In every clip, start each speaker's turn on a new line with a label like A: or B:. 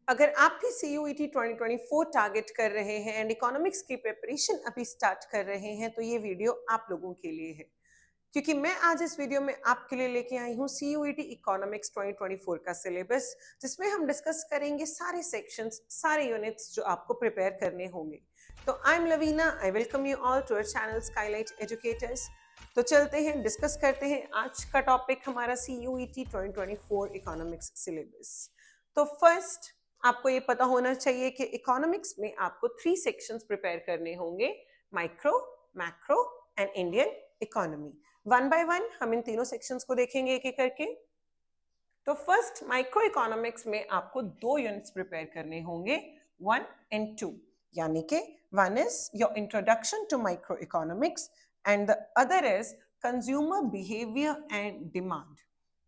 A: अगर आप भी CUET 2024 टारगेट कर रहे हैं एंड इकोनॉमिक्स की प्रिपरेशन अभी स्टार्ट कर रहे हैं तो ये वीडियो आप लोगों के लिए है, क्योंकि मैं आज इस वीडियो में आपके लिए लेके आई हूँ CUET इकोनॉमिक्स 2024 का सिलेबस, जिसमें हम डिस्कस करेंगे सारे सेक्शंस, सारे यूनिट्स जो आपको प्रिपेयर करने होंगे। तो I am Lavina, I welcome you all to our channel skylight educators. तो चलते हैं, डिस्कस करते हैं आज का टॉपिक हमारा CUET 2024 इकोनॉमिक्स सिलेबस। तो फर्स्ट आपको ये पता होना चाहिए कि इकोनॉमिक्स में आपको 3 सेक्शंस प्रिपेयर करने होंगे, micro, macro and Indian economy. One by one हम इन तीनों सेक्शंस को देखेंगे एक एक करके। तो फर्स्ट माइक्रो इकोनॉमिक्स में आपको 2 यूनिट्स प्रिपेयर करने होंगे, 1 एंड 2, यानी कि one is your introduction to micro economics and the other is consumer behaviour and demand.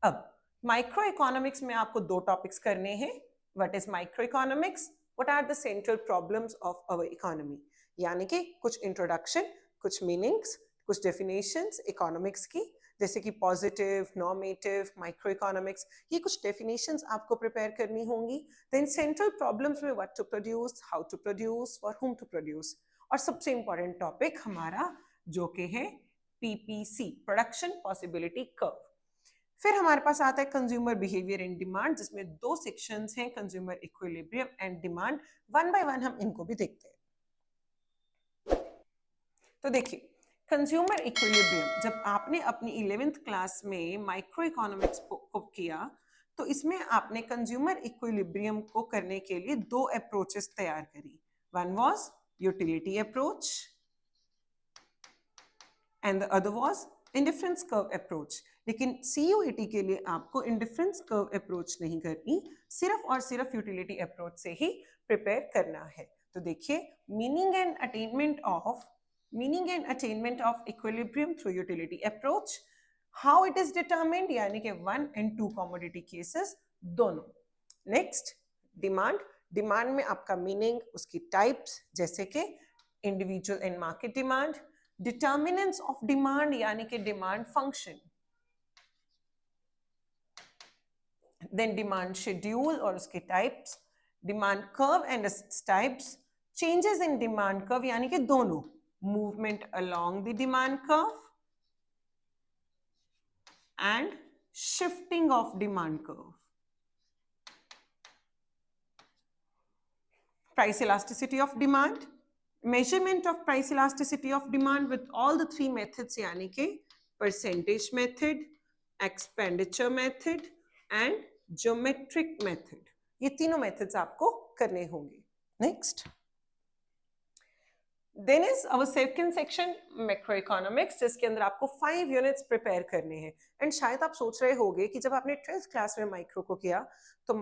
A: अब माइक्रो इकोनॉमिक्स में आपको 2 टॉपिक्स करने हैं। What is micro economics, what are the central problems of our economy, यानी कि कुछ इंट्रोडक्शन, कुछ meanings, कुछ डेफिनेशंस इकोनॉमिक्स की, जैसे कि पॉजिटिव, नॉर्मेटिव, माइक्रो इकोनॉमिक्स, ये कुछ डेफिनेशंस आपको प्रिपेयर करनी होंगी। देन सेंट्रल प्रॉब्लम्स में what to produce, how to produce, for whom to produce, और सबसे इंपॉर्टेंट टॉपिक हमारा जो कि है PPC, प्रोडक्शन पॉसिबिलिटी कर्व। फिर हमारे पास आता है कंज्यूमर बिहेवियर एंड डिमांड, जिसमें 2 सेक्शंस हैं, consumer equilibrium and demand. One by one हम इनको भी देखते हैं। तो देखिए, कंज्यूमर इक्विलिब्रियम, जब आपने अपनी 11th क्लास में माइक्रो इकोनॉमिक्स को किया तो इसमें आपने कंज्यूमर इक्विलिब्रियम को करने के लिए 2 अप्रोचेस तैयार करी। One was utility approach and the other was indifference curve approach. लेकिन CUET के लिए आपको इंडिफरेंस कर्व अप्रोच नहीं करनी, सिर्फ और सिर्फ यूटिलिटी अप्रोच से ही प्रिपेयर करना है। तो देखिए, meaning and attainment of equilibrium through utility approach, how it is determined, यानी कि 1 एंड 2 कमोडिटी केसेस दोनों। नेक्स्ट डिमांड में आपका मीनिंग, उसकी टाइप्स, जैसे कि individual and market demand, determinants of demand यानी कि demand function, then demand schedule और उसके types, demand curve and types, changes in demand curve यानी कि दोनों, movement along the demand curve and shifting of demand curve, price elasticity of demand, measurement of price elasticity of demand with all the 3 methods, यानी कि percentage method, expenditure method and geometric method, ये तीनों methods आपको करने होंगे। Next then is our second section macro economics, जिसके अंदर आपको 5 यूनिट्स प्रिपेयर करने हैं। एंड शायद आप सोच रहे होंगे कि जब आपने 12th क्लास में मैक्रो को किया तो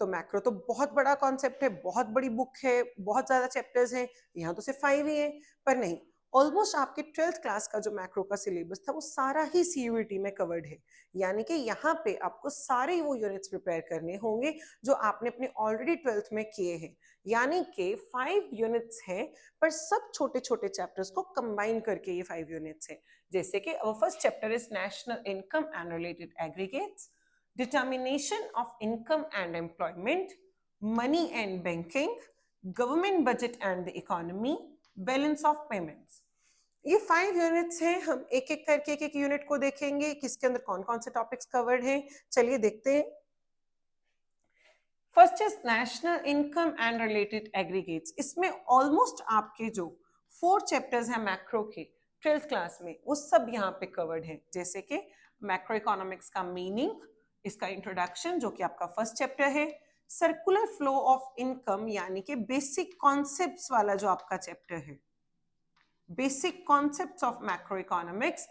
A: मैक्रो तो बहुत बड़ा कॉन्सेप्ट है, बहुत बड़ी बुक है, बहुत ज्यादा चैप्टर्स हैं, यहाँ तो सिर्फ 5 ही है। पर नहीं, ऑलमोस्ट आपके 12th क्लास का जो मैक्रो का सिलेबस था वो सारा ही CUET में कवर्ड है, यानी कि यहाँ पे आपको सारे वो यूनिट्स प्रिपेयर करने होंगे जो आपने अपने ऑलरेडी 12th में किए हैं। यानी कि 5 यूनिट्स हैं, पर सब छोटे छोटे चैप्टर्स को कंबाइन करके ये 5 यूनिट्स हैं। जैसे कि first chapter is national income and related aggregates, determination of income and employment, money and banking, government budget and the economy, balance of payments. ये 5 यूनिट्स हैं। हम एक एक करके एक एक यूनिट को देखेंगे कि इसके अंदर कौन कौन से टॉपिक्स कवर्ड हैं। चलिए देखते हैं। First is national income and related aggregates. इसमें ऑलमोस्ट आपके जो 4 चैप्टर्स हैं मैक्रो के 12th क्लास में, वो सब यहाँ पे कवर्ड है। जैसे कि मैक्रो इकोनॉमिक्स का मीनिंग, इसका इंट्रोडक्शन जो कि आपका फर्स्ट चैप्टर है, सर्कुलर फ्लो ऑफ इनकम यानी कि बेसिक कॉन्सेप्ट्स वाला जो आपका चैप्टर है, basic concepts of macro economics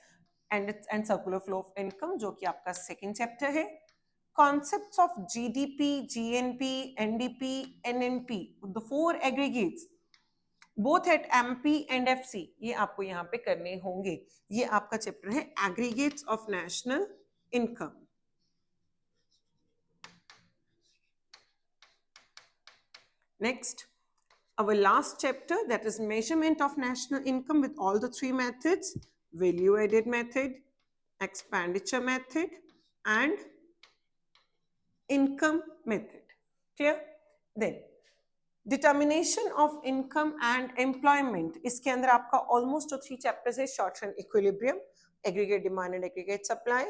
A: and circular flow of income जो कि आपका सेकेंड चैप्टर है, concepts of GDP, GNP, NDP, NNP, the 4 aggregates, both at MP and FC, ये आपको यहाँ पे करने होंगे। ये आपका चैप्टर है aggregates of national income। Next, our last chapter, that is measurement of national income with all the 3 methods, value added method, expenditure method and income method। Clear? Then determination of income and employment, इसके अंदर आपका almost जो 3 chapters है, short run equilibrium, aggregate demand and aggregate supply,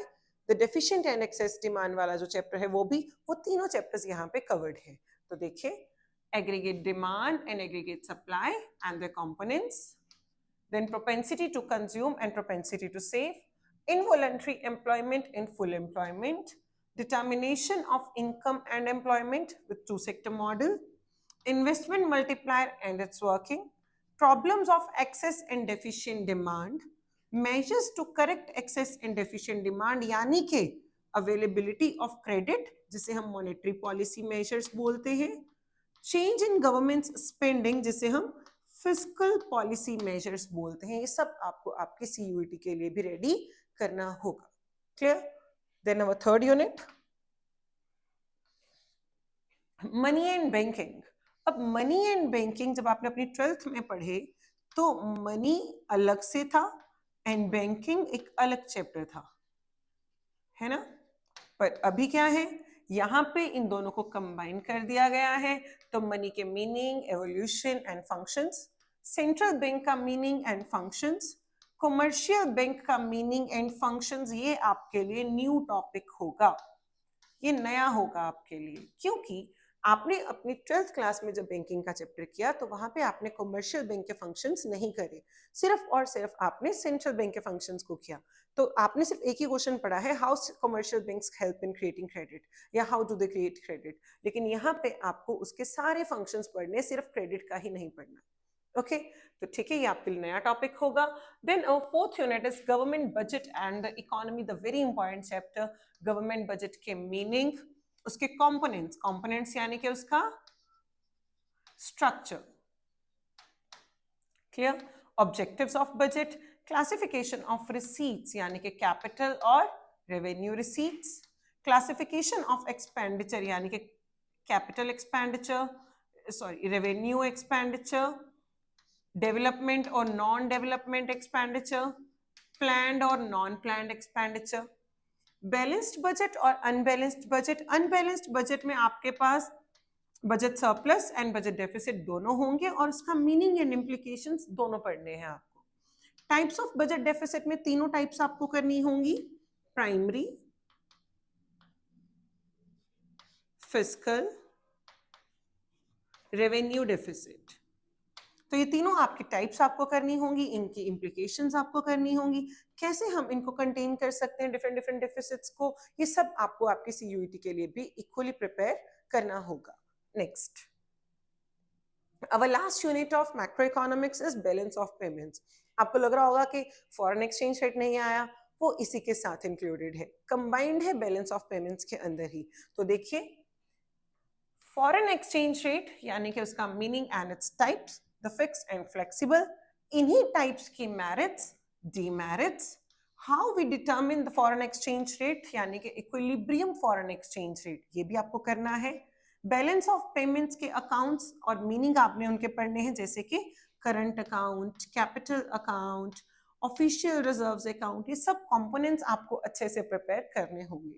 A: the deficient and excess demand वाला जो chapter है वो तीनों चैप्टर्स यहाँ पे कवर्ड है। तो देखिए, aggregate demand and aggregate supply and their components, then propensity to consume and propensity to save, involuntary employment and full employment, determination of income and employment with two-sector model, investment multiplier and its working, problems of excess and deficient demand, measures to correct excess and deficient demand यानी कि availability of credit जिसे हम monetary policy measures बोलते हैं, change in government spending जिसे हम fiscal policy measures बोलते हैं। ये सब आपको आपके सीयूईटी के लिए भी रेडी करना होगा। Clear? Then our third unit, money and banking. अब मनी एंड बैंकिंग जब आपने अपनी 12th में पढ़े तो मनी अलग से था एंड बैंकिंग एक अलग चैप्टर था, है ना? पर अभी क्या है, यहाँ पे इन दोनों को कंबाइन कर दिया गया है। तो मनी के meaning, evolution and functions, central bank का meaning and functions, commercial bank का मीनिंग एंड फंक्शंस, ये आपके लिए न्यू टॉपिक होगा, ये नया होगा आपके लिए, क्योंकि आपने अपनी 12th क्लास में जब बैंकिंग का चैप्टर किया तो वहां पे आपने कमर्शियल बैंक के फंक्शंस नहीं करे, सिर्फ और सिर्फ आपने सेंट्रल बैंक के फंक्शंस को किया। तो आपने सिर्फ एक ही क्वेश्चन पढ़ा है, how commercial banks help in creating credit या how do they create credit, लेकिन यहाँ पे आपको उसके सारे फंक्शंस पढ़ने, सिर्फ क्रेडिट का ही नहीं पढ़ना। ओके, तो ठीक है, ये आपके लिए नया टॉपिक होगा। Then fourth unit is government budget and the economy, the very important chapter. Government budget के मीनिंग, उसके कंपोनेंट्स, कंपोनेंट्स यानी कि उसका structure, clear? Objectives of budget, classification of receipts यानी कि कैपिटल और revenue receipts, classification of expenditure यानी कि capital expenditure, sorry revenue expenditure, development और नॉन डेवलपमेंट एक्सपेंडिचर, प्लान्ड और non planned expenditure, balanced budget और अनबैलेंस्ड बजट। अनबैलेंस्ड बजट में आपके पास budget surplus and budget deficit दोनों होंगे और उसका मीनिंग एंड इम्प्लीकेशंस दोनों पढ़ने हैं आपको। टाइप्स ऑफ बजट डेफिसिट में तीनों टाइप्स आपको करनी होंगी, प्राइमरी, फिस्कल, रेवेन्यू डेफिसिट। तो ये तीनों आपकी टाइप्स आपको करनी होंगी, इनकी इम्प्लीकेशंस आपको करनी होंगी, कैसे हम इनको कंटेन कर सकते हैं डिफरेंट डिफरेंट डेफिसिट्स को, ये सब आपको आपकी सीयूईटी के लिए भी इक्वली प्रिपेयर करना होगा। Next, our last unit of macroeconomics is balance of payments. आपको लग रहा होगा कि फॉरेन एक्सचेंज रेट नहीं आया, वो इसी के साथ इंक्लूडेड है, कंबाइंड है बैलेंस ऑफ पेमेंट्स के अंदर ही। तो देखिए, फॉरेन एक्सचेंज रेट यानी कि उसका meaning and its types, the fixed and flexible, इन्हीं टाइप्स की merits, demerits, how we determine the foreign exchange rate यानी कि इक्विलिब्रियम फॉरेन एक्सचेंज रेट, ये भी आपको करना है। बैलेंस ऑफ पेमेंट्स के अकाउंट्स और मीनिंग आपने उनके पढ़ने हैं, जैसे कि current account, capital account, official reserves account, ये सब कंपोनेंट्स आपको अच्छे से प्रिपेयर करने होंगे।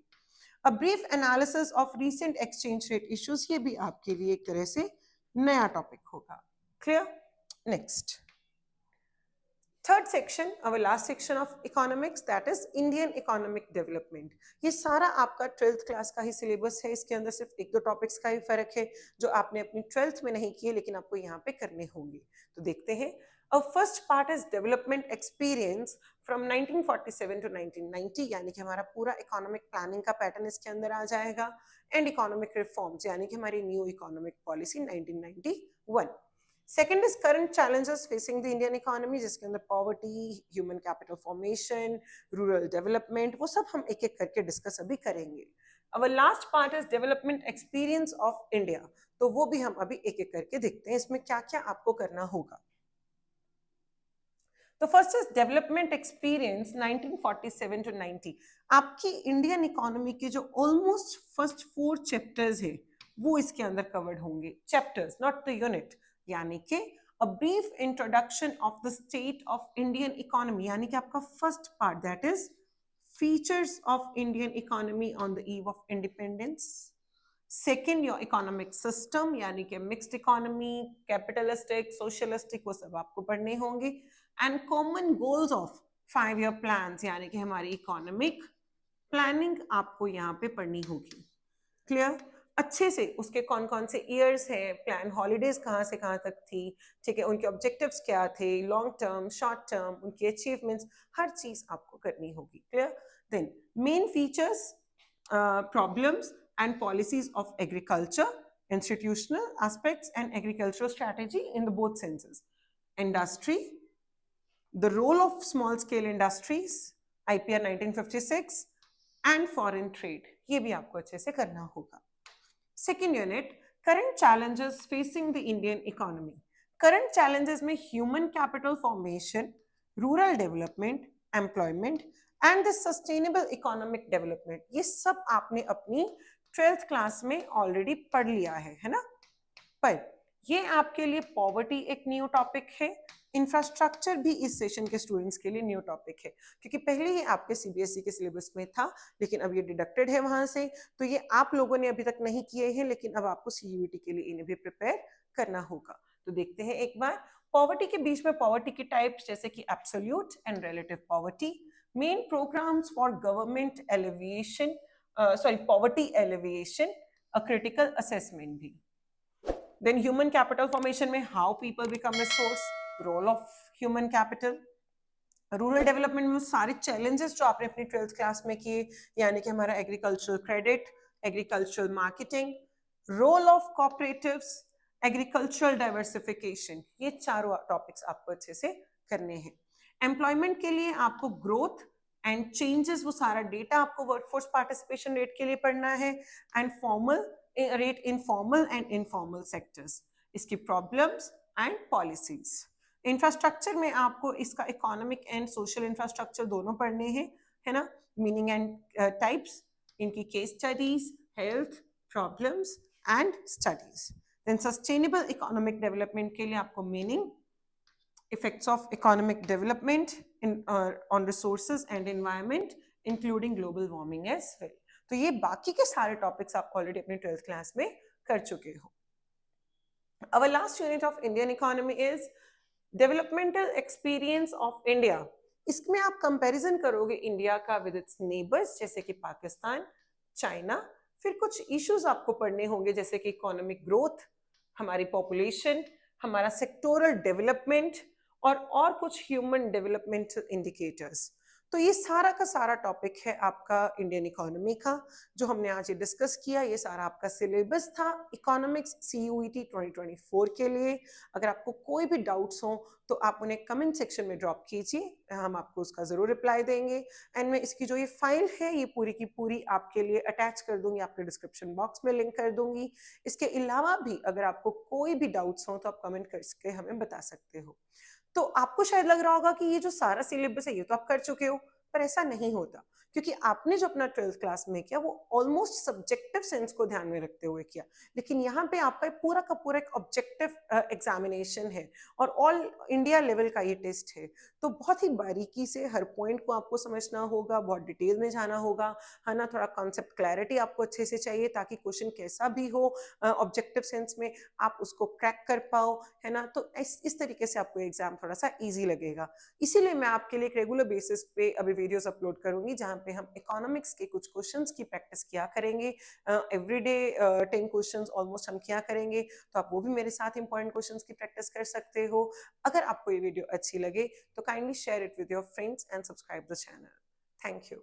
A: A brief analysis of recent exchange rate issues, ये भी आपके लिए एक तरह से नया टॉपिक होगा। Clear? Next, third section, our last section of economics, that is Indian economic development. ये सारा आपका 12th क्लास का ही सिलेबस है, इसके अंदर सिर्फ एक दो टॉपिक्स का ही फर्क है जो आपने अपनी 12th में नहीं किए लेकिन आपको यहाँ पे करने होंगे। तो देखते हैं। First part is development experience from 1947 to 1990, यानी कि हमारा पूरा इकोनॉमिक प्लानिंग का पैटर्न इसके अंदर आ जाएगा, एंड इकोनॉमिक रिफॉर्म्स यानी कि हमारी new economic policy 1991। Second is current challenges facing the Indian economy, जिसके अंदर poverty, human capital formation, rural development, वो सब हम एक एक करके डिस्कस अभी करेंगे। Our last part is development experience of India, तो वो भी हम अभी एक एक करके देखते हैं इसमें क्या क्या आपको करना होगा। तो first is development experience 1947 to 90। आपकी इंडियन इकोनॉमी के जो ऑलमोस्ट फर्स्ट 4 चैप्टर्स है वो इसके अंदर कवर्ड होंगे, चैप्टर्स नॉट द यूनिट, यानी कि a brief introduction of the state of Indian economy, यानी कि आपका first part that is features of Indian economy on the eve of independence, second your economic system, यानी कि mixed economy, capitalistic, socialistic, वो सब आपको पढ़ने होंगे। And common goals of 5 year plan, यानी कि हमारी इकोनॉमिक प्लानिंग आपको यहाँ पे पढ़नी होगी। क्लियर? अच्छे से उसके कौन कौन से ईयर्स हैं, प्लान हॉलीडेज कहाँ से कहाँ तक थी, ठीक है, उनके ऑब्जेक्टिव्स क्या थे, लॉन्ग टर्म, शॉर्ट टर्म, उनकी अचीवमेंट्स, हर चीज आपको करनी होगी। Clear? Then main features, problems and policies of agriculture, institutional aspects and agricultural strategy in the both senses, industry, the role of small scale industries, IPR 1956, and foreign trade, ये भी आपको अच्छे से करना होगा। Second unit, current challenges facing the Indian economy. Current challenges में human capital formation, rural development, employment and the sustainable economic development, ये सब आपने अपनी 12th क्लास में ऑलरेडी पढ़ लिया है ना? पर ये आपके लिए पॉवर्टी एक न्यू टॉपिक है, इंफ्रास्ट्रक्चर भी इस सेशन के स्टूडेंट्स के लिए न्यू टॉपिक है, क्योंकि पहले ये आपके सीबीएसई के सिलेबस में था, लेकिन अब ये डिडक्टेड है वहां से, तो ये आप लोगों ने अभी तक नहीं किए हैं, लेकिन अब आपको सीयूईटी के लिए इन्हें भी प्रिपेयर करना होगा। तो देखते हैं एक बार पॉवर्टी के बीच में पॉवर्टी की टाइप्स, जैसे कि absolute and relative poverty, main programmes for government alleviation, poverty alleviation, a critical assessment भी। Then human capital formation में how people become resource, role of human capital, rural development में सारे challenges जो आपने अपनी 12th क्लास में किए, यानी कि हमारा agricultural credit, agricultural marketing, role of cooperatives, agricultural diversification, ये चारों टॉपिक्स आपको अच्छे से करने हैं। एम्प्लॉयमेंट के लिए आपको ग्रोथ एंड चेंजेस, वो सारा डेटा आपको वर्कफोर्स पार्टिसिपेशन रेट के लिए पढ़ना है, and formal rate in formal and informal sectors, इसकी प्रॉब्लम्स एंड पॉलिसीज। इंफ्रास्ट्रक्चर में आपको इसका इकोनॉमिक एंड सोशल इंफ्रास्ट्रक्चर दोनों पढ़ने हैं, है ना, मीनिंग एंड टाइप्स, इनकी case studies, health problems and studies. Then sustainable economic development के लिए आपको meaning, effects of economic development on resources and environment including global warming as well. तो ये बाकी के सारे टॉपिक्स आप ऑलरेडी अपनी 12th क्लास में कर चुके हो। Our last unit of Indian economy is developmental experience of India. इसमें आप कंपैरिजन करोगे इंडिया का विद इट्स नेबर्स, जैसे कि पाकिस्तान, चाइना, फिर कुछ इश्यूज आपको पढ़ने होंगे, जैसे कि इकोनॉमिक ग्रोथ, हमारी पॉपुलेशन, हमारा सेक्टोरल डेवलपमेंट और कुछ ह्यूमन डेवलपमेंटल इंडिकेटर्स। तो ये सारा का सारा टॉपिक है आपका इंडियन इकोनॉमी का, जो हमने आज ये डिस्कस किया। ये सारा आपका सिलेबस था इकोनॉमिक्स सीयूईटी 2024 के लिए। अगर आपको कोई भी डाउट्स हो तो आप उन्हें कमेंट सेक्शन में ड्रॉप कीजिए, हम आपको उसका जरूर रिप्लाई देंगे। एंड मैं इसकी जो ये फाइल है ये पूरी की पूरी आपके लिए अटैच कर दूंगी, आपके डिस्क्रिप्शन बॉक्स में लिंक कर दूंगी। इसके अलावा भी अगर आपको कोई भी डाउट्स हो तो आप कमेंट करके हमें बता सकते हो। तो आपको शायद लग रहा होगा कि ये जो सारा सिलेबस है ये तो आप कर चुके हो, पर ऐसा नहीं होता, क्योंकि आपने जो अपना 12th क्लास में किया वो ऑलमोस्ट सब्जेक्टिव सेंस को ध्यान में रखते हुए किया, लेकिन यहाँ पे आपका पूरा का पूरा एक ऑब्जेक्टिव एग्जामिनेशन है और ऑल इंडिया लेवल का ये टेस्ट है। तो बहुत ही बारीकी से हर पॉइंट को आपको समझना होगा, बहुत डिटेल में जाना होगा, है ना। थोड़ा कॉन्सेप्ट क्लैरिटी आपको अच्छे से चाहिए, ताकि क्वेश्चन कैसा भी हो ऑब्जेक्टिव सेंस में आप उसको क्रैक कर पाओ, है ना। तो इस तरीके से आपको एग्जाम थोड़ा सा ईजी लगेगा। इसीलिए मैं आपके लिए एक रेगुलर बेसिस पे अभी वीडियोस अपलोड करूंगी, जहां पे हम इकोनॉमिक्स के कुछ क्वेश्चंस की प्रैक्टिस किया करेंगे। एवरीडे 10 क्वेश्चंस ऑलमोस्ट हम किया करेंगे, तो आप वो भी मेरे साथ इंपॉर्टेंट क्वेश्चंस की प्रैक्टिस कर सकते हो। अगर आपको ये वीडियो अच्छी लगे तो kindly share it with your friends and subscribe the channel. Thank you.